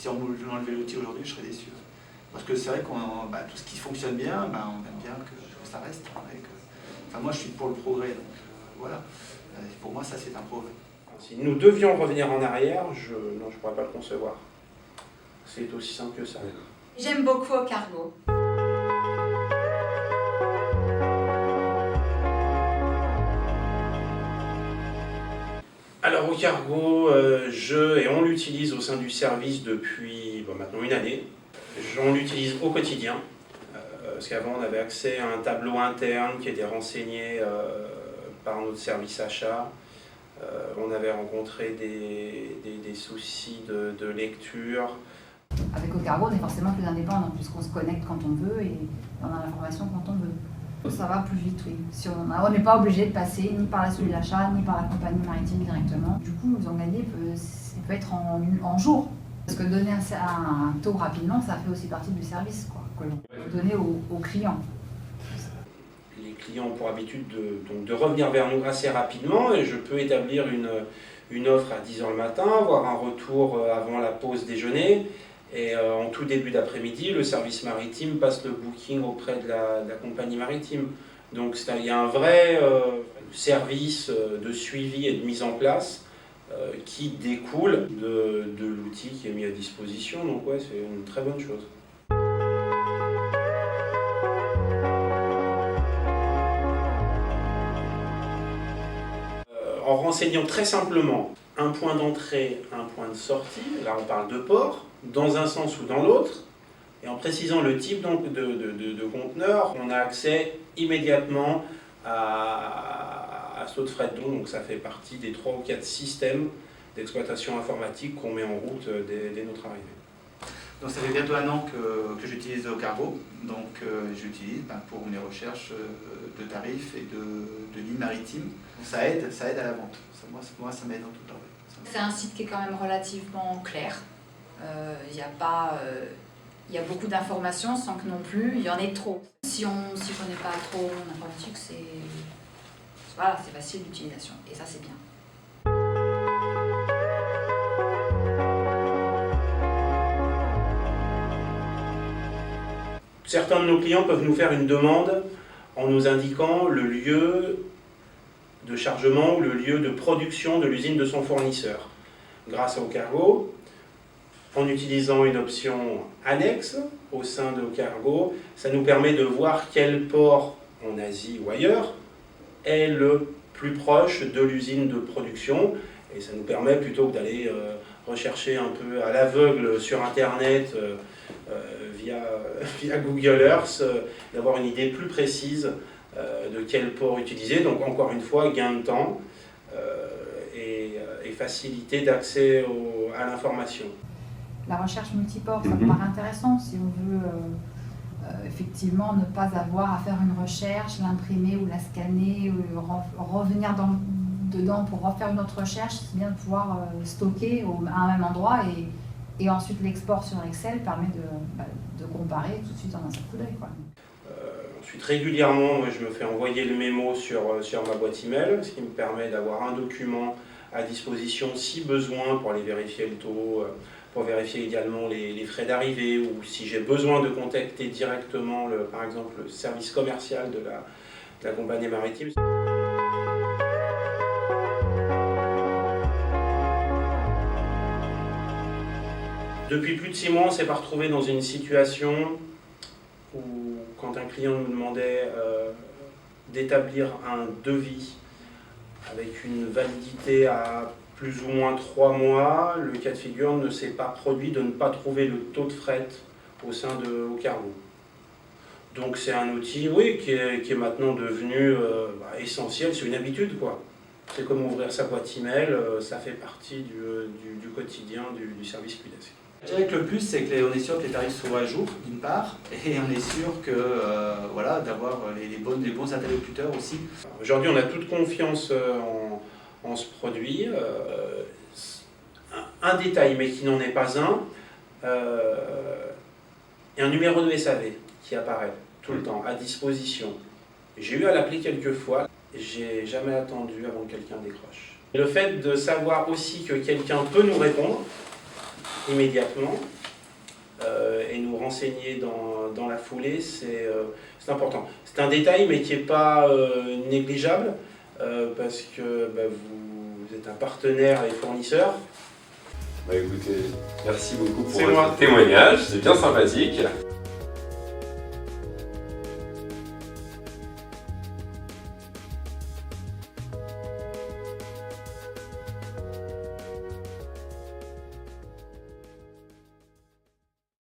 si on m'enlevait l'outil aujourd'hui, je serais déçu. Parce que c'est vrai qu'on tout ce qui fonctionne bien, on aime bien que ça reste. Moi, je suis pour le progrès, donc voilà. Pour moi, ça, c'est un progrès. Si nous devions revenir en arrière, je ne pourrais pas le concevoir. C'est aussi simple que ça. J'aime beaucoup Aucargo. Alors Aucargo, on l'utilise au sein du service depuis maintenant une année. On l'utilise au quotidien, parce qu'avant on avait accès à un tableau interne qui était renseigné par notre service achat. On avait rencontré des soucis de lecture. Avec Aucargo, on est forcément plus indépendant, puisqu'on se connecte quand on veut et on a l'information quand on veut. Ça va plus vite, oui. Si on n'est pas obligé de passer ni par la cellule d'achat, ni par la compagnie maritime directement. Du coup, nous en gagner peut être en jours. Parce que donner un taux rapidement, ça fait aussi partie du service que l'on peut donner aux clients. Les clients ont pour habitude de revenir vers nous assez rapidement et je peux établir une offre à 10h le matin, avoir un retour avant la pause déjeuner. Et en tout début d'après-midi, le service maritime passe le booking auprès de la compagnie maritime. Donc il y a un vrai service de suivi et de mise en place qui découle de l'outil qui est mis à disposition. Donc ouais, c'est une très bonne chose. En renseignant très simplement un point d'entrée, un point de sortie, là on parle de port, dans un sens ou dans l'autre, et en précisant le type de conteneur, on a accès immédiatement à saut de fret don, donc ça fait partie des 3 ou 4 systèmes d'exploitation informatique qu'on met en route dès notre arrivée. Donc ça fait bientôt 1 an que j'utilise Aucargo, donc j'utilise pour mes recherches de tarifs et de lignes maritimes. Ça aide à la vente. Moi, ça m'aide en tout temps. C'est un site qui est quand même relativement clair. Il y a beaucoup d'informations sans que non plus il y en ait trop. Si on ne s'y connaît pas trop en informatique, c'est facile d'utilisation et ça c'est bien. Certains de nos clients peuvent nous faire une demande en nous indiquant le lieu de chargement ou le lieu de production de l'usine de son fournisseur. Grâce à Aucargo, en utilisant une option annexe au sein de Aucargo, ça nous permet de voir quel port en Asie ou ailleurs est le plus proche de l'usine de production. Et ça nous permet, plutôt que d'aller rechercher un peu à l'aveugle sur Internet via Google Earth, d'avoir une idée plus précise de quel port utiliser. Donc encore une fois, gain de temps et facilité d'accès à l'information. La recherche multiport, ça me paraît intéressant si on veut effectivement ne pas avoir à faire une recherche, l'imprimer ou la scanner, ou revenir dedans pour refaire une autre recherche. C'est bien de pouvoir stocker à un même endroit et ensuite l'export sur Excel permet de comparer tout de suite en un seul coup d'œil. Ensuite, régulièrement, moi, je me fais envoyer le mémo sur ma boîte email, ce qui me permet d'avoir un document à disposition si besoin pour aller vérifier le taux, pour vérifier également les frais d'arrivée, ou si j'ai besoin de contacter directement, par exemple, le service commercial de la compagnie maritime. Depuis plus de 6 mois, on s'est pas retrouvé dans une situation où, quand un client nous demandait d'établir un devis avec une validité à plus ou moins 3 mois, le cas de figure ne s'est pas produit de ne pas trouver le taux de fret au sein de Aucargo. Donc c'est un outil, oui, qui est maintenant devenu essentiel, c'est une habitude, quoi. C'est comme ouvrir sa boîte email, ça fait partie du quotidien du service QDESC. Je dirais que le plus, c'est qu'on est sûr que les tarifs soient à jour, d'une part, et on est sûr que d'avoir les bons interlocuteurs aussi. Aujourd'hui, on a toute confiance en ce produit. Un détail, mais qui n'en est pas un, il y a un numéro de SAV qui apparaît tout le temps, à disposition. J'ai eu à l'appeler quelques fois, j'ai jamais attendu avant que quelqu'un décroche. Le fait de savoir aussi que quelqu'un peut nous répondre, immédiatement et nous renseigner dans la foulée, c'est important. C'est un détail mais qui n'est pas négligeable parce que vous êtes un partenaire et fournisseur. Écoutez, merci beaucoup pour votre témoignage, c'est bien sympathique.